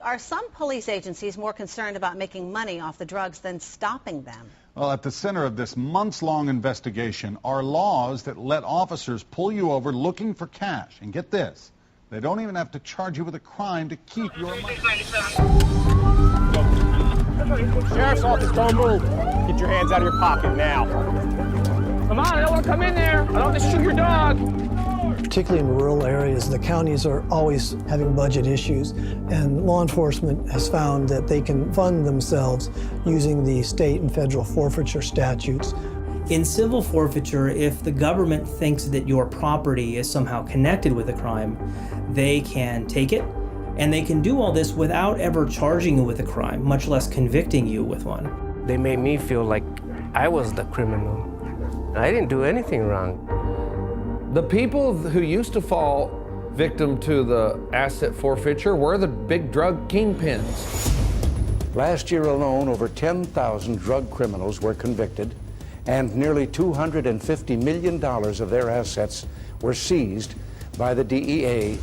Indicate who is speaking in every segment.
Speaker 1: Are some police agencies more concerned about making money off the drugs than stopping them?
Speaker 2: Well, at the center of this months-long investigation are laws that let officers pull you over looking for cash. And get this, they don't even have to charge you with a crime to keep your money.
Speaker 3: Sheriff's office, don't move. Get your hands out of your pocket now. Come on, I don't want to come in there. I don't want to shoot your dog.
Speaker 4: Particularly in rural areas, the counties are always having budget issues, and law enforcement has found that they can fund themselves using the state and federal forfeiture statutes.
Speaker 5: In civil forfeiture, if the government thinks that your property is somehow connected with a crime, they can take it, and they can do all this without ever charging you with a crime, much less convicting you with one.
Speaker 6: They made me feel like I was the criminal. I didn't do anything wrong.
Speaker 7: The people who used to fall victim to the asset forfeiture were the big drug kingpins.
Speaker 8: Last year alone, over 10,000 drug criminals were convicted, and nearly $250 million of their assets were seized by the DEA.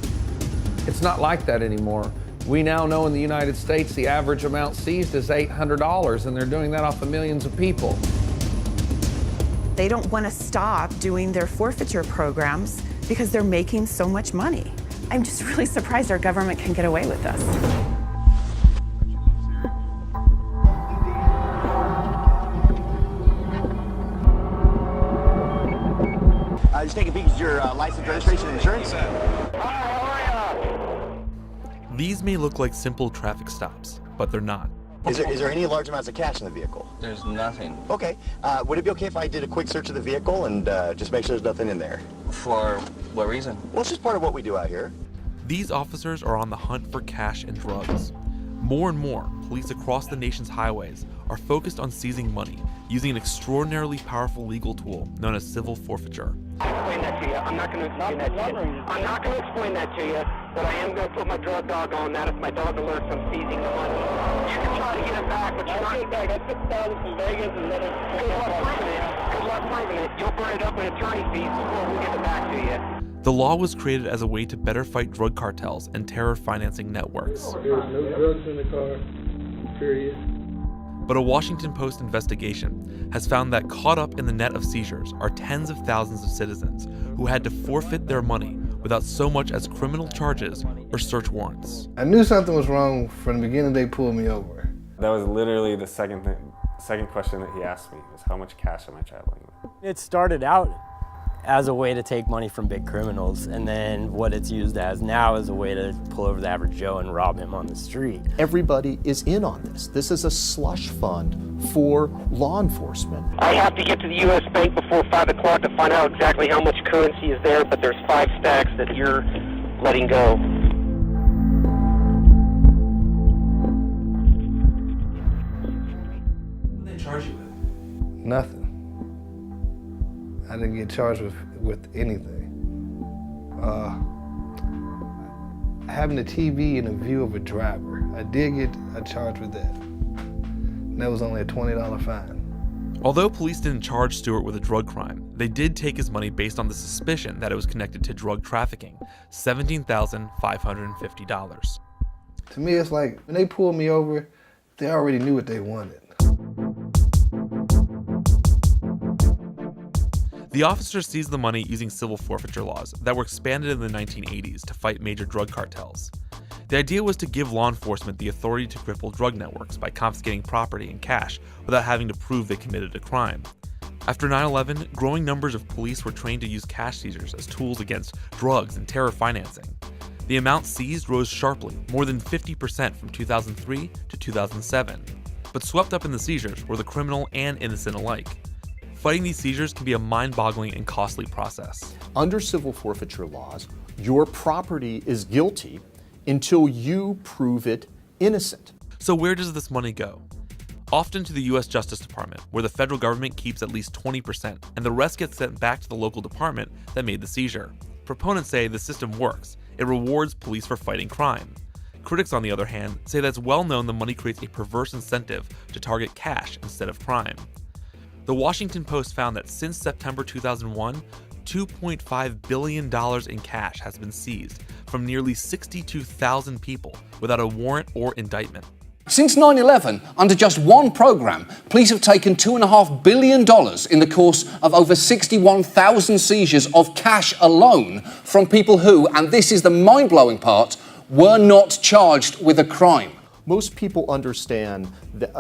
Speaker 7: It's not like that anymore. We now know in the United States the average amount seized is $800, and they're doing that off of millions of people.
Speaker 9: They don't want to stop doing their forfeiture programs because they're making so much money. I'm just really surprised our government can get away with this.
Speaker 10: Just take a peek at your license, registration, and insurance.
Speaker 11: These may look like simple traffic stops, but they're not.
Speaker 10: Is there any large amounts of cash in the vehicle?
Speaker 12: There's nothing.
Speaker 10: Okay. Would it be okay if I did a quick search of the vehicle and just make sure there's nothing in there?
Speaker 12: For what reason?
Speaker 10: Well, it's just part of what we do out here.
Speaker 11: These officers are on the hunt for cash and drugs. More and more, police across the nation's highways are focused on seizing money using an extraordinarily powerful legal tool known as civil forfeiture.
Speaker 3: Explain that to you. I'm not going to explain that to you. I'm not going to explain that to you, but I am going to put my drug dog on that if my dog alerts I'm seizing the money. You can try to get it back, but you're not. I'll get it back. I took $1,000 from Vegas and then Good luck proving it. You'll burn it up in attorney fees before we get it back to you.
Speaker 11: The law was created as a way to better fight drug cartels and terror financing networks.
Speaker 13: There's no drugs in the car, period.
Speaker 11: But a Washington Post investigation has found that caught up in the net of seizures are tens of thousands of citizens who had to forfeit their money without so much as criminal charges or search warrants.
Speaker 13: I knew something was wrong from the beginning they pulled me over.
Speaker 14: That was literally the second question that he asked me, was how much cash am I traveling with?
Speaker 15: It started out as a way to take money from big criminals, and then what it's used as now is a way to pull over the average Joe and rob him on the street.
Speaker 16: Everybody is in on this. This is a slush fund for law enforcement.
Speaker 3: I have to get to the U.S. Bank before 5 o'clock to find out exactly how much currency is there, but there's 5 stacks that you're letting go.
Speaker 11: What did they charge you with?
Speaker 13: Nothing. I didn't get charged with anything. Having a TV and a view of a driver, I did get a charge with that. And that was only a $20 fine.
Speaker 11: Although police didn't charge Stewart with a drug crime, they did take his money based on the suspicion that it was connected to drug trafficking, $17,550.
Speaker 13: To me, it's like when they pulled me over, they already knew what they wanted.
Speaker 11: The officers seized the money using civil forfeiture laws that were expanded in the 1980s to fight major drug cartels. The idea was to give law enforcement the authority to cripple drug networks by confiscating property and cash without having to prove they committed a crime. After 9/11, growing numbers of police were trained to use cash seizures as tools against drugs and terror financing. The amount seized rose sharply, more than 50% from 2003 to 2007. But swept up in the seizures were the criminal and innocent alike. Fighting these seizures can be a mind-boggling and costly process.
Speaker 16: Under civil forfeiture laws, your property is guilty until you prove it innocent.
Speaker 11: So where does this money go? Often to the U.S. Justice Department, where the federal government keeps at least 20%, and the rest gets sent back to the local department that made the seizure. Proponents say the system works. It rewards police for fighting crime. Critics, on the other hand, say that it's well known the money creates a perverse incentive to target cash instead of crime. The Washington Post found that since September 2001, $2.5 billion in cash has been seized from nearly 62,000 people without a warrant or indictment.
Speaker 17: Since 9/11, under just one program, police have taken $2.5 billion in the course of over 61,000 seizures of cash alone from people who, and this is the mind-blowing part, were not charged with a crime.
Speaker 16: Most people understand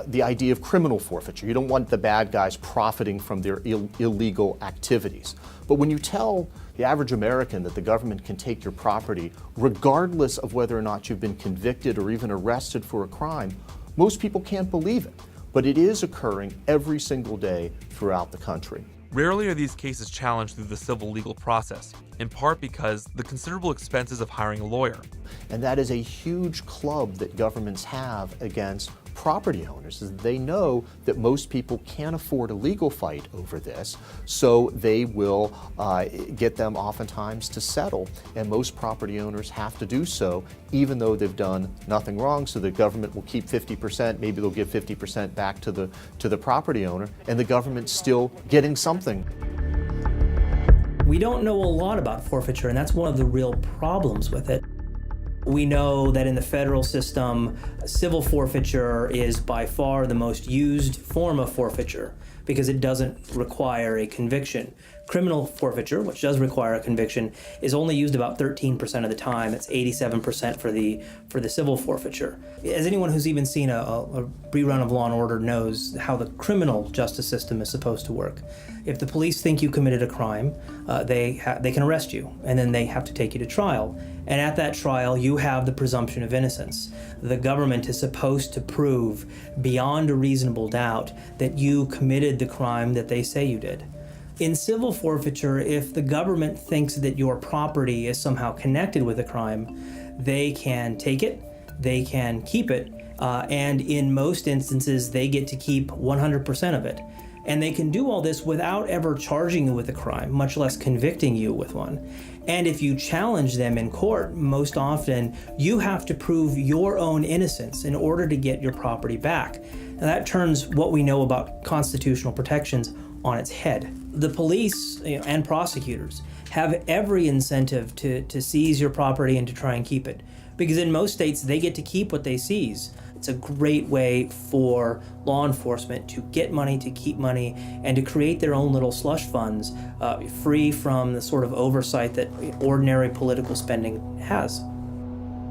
Speaker 16: the idea of criminal forfeiture. You don't want the bad guys profiting from their illegal activities. But when you tell the average American that the government can take your property, regardless of whether or not you've been convicted or even arrested for a crime, most people can't believe it. But it is occurring every single day throughout the country.
Speaker 11: Rarely are these cases challenged through the civil legal process, in part because the considerable expenses of hiring a lawyer.
Speaker 16: And that is a huge club that governments have against property owners. They know that most people can't afford a legal fight over this, so they will get them oftentimes to settle. And most property owners have to do so, even though they've done nothing wrong, so the government will keep 50%, maybe they'll give 50% back to the property owner, and the government's still getting something.
Speaker 5: We don't know a lot about forfeiture, and that's one of the real problems with it. We know that in the federal system, civil forfeiture is by far the most used form of forfeiture because it doesn't require a conviction. Criminal forfeiture, which does require a conviction, is only used about 13% of the time. It's 87% for the civil forfeiture. As anyone who's even seen a rerun of Law and Order knows how the criminal justice system is supposed to work. If the police think you committed a crime, they can arrest you, and then they have to take you to trial. And at that trial, you have the presumption of innocence. The government is supposed to prove beyond a reasonable doubt that you committed the crime that they say you did. In civil forfeiture, if the government thinks that your property is somehow connected with a crime, they can take it, they can keep it, and in most instances, they get to keep 100% of it. And they can do all this without ever charging you with a crime, much less convicting you with one. And if you challenge them in court, most often you have to prove your own innocence in order to get your property back. And that turns what we know about constitutional protections on its head. The police and prosecutors have every incentive to seize your property and to try and keep it. Because in most states, they get to keep what they seize. It's a great way for law enforcement to get money, to keep money, and to create their own little slush funds, free from the sort of oversight that ordinary political spending has.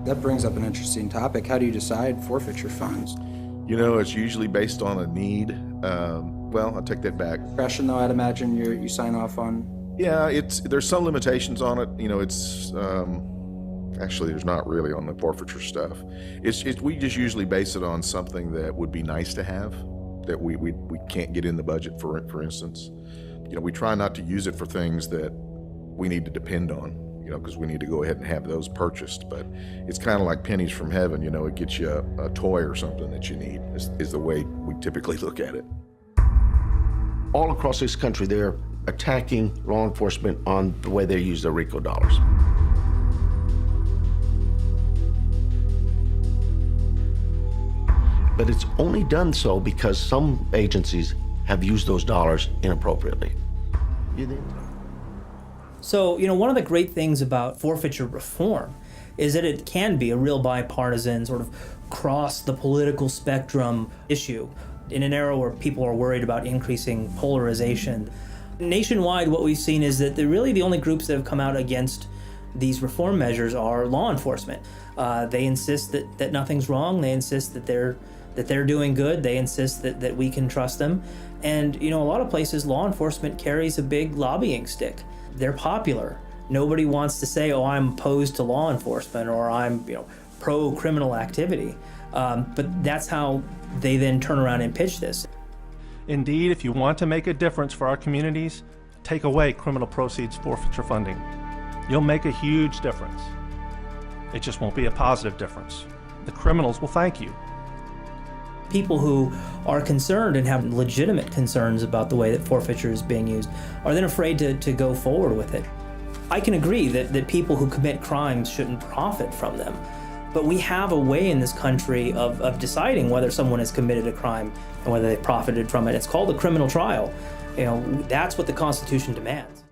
Speaker 18: That brings up an interesting topic. How do you decide forfeiture funds?
Speaker 19: You know, it's usually based on a need. Well, I'll take that back.
Speaker 18: Discretion, though, I'd imagine you sign off on?
Speaker 19: Yeah, there's some limitations on it. You know, it's actually there's not really on the forfeiture stuff. We just usually base it on something that would be nice to have, that we can't get in the budget for instance. You know, we try not to use it for things that we need to depend on, you know, because we need to go ahead and have those purchased. But it's kind of like pennies from heaven, you know, it gets you a toy or something that you need, is the way we typically look at it.
Speaker 20: All across this country, they're attacking law enforcement on the way they use their RICO dollars. But it's only done so because some agencies have used those dollars inappropriately.
Speaker 5: So, you know, one of the great things about forfeiture reform is that it can be a real bipartisan, sort of cross the political spectrum issue in an era where people are worried about increasing polarization. Nationwide, what we've seen is that really the only groups that have come out against these reform measures are law enforcement. They insist that nothing's wrong. They insist that they're doing good. They insist that we can trust them. And, you know, a lot of places law enforcement carries a big lobbying stick. They're popular. Nobody wants to say, oh, I'm opposed to law enforcement or I'm, you know, pro-criminal activity. But that's how they then turn around and pitch this.
Speaker 21: Indeed, if you want to make a difference for our communities, take away criminal proceeds forfeiture funding. You'll make a huge difference. It just won't be a positive difference. The criminals will thank you.
Speaker 5: People who are concerned and have legitimate concerns about the way that forfeiture is being used are then afraid to go forward with it. I can agree that people who commit crimes shouldn't profit from them, but we have a way in this country of deciding whether someone has committed a crime and whether they profited from it. It's called a criminal trial. You know, that's what the Constitution demands.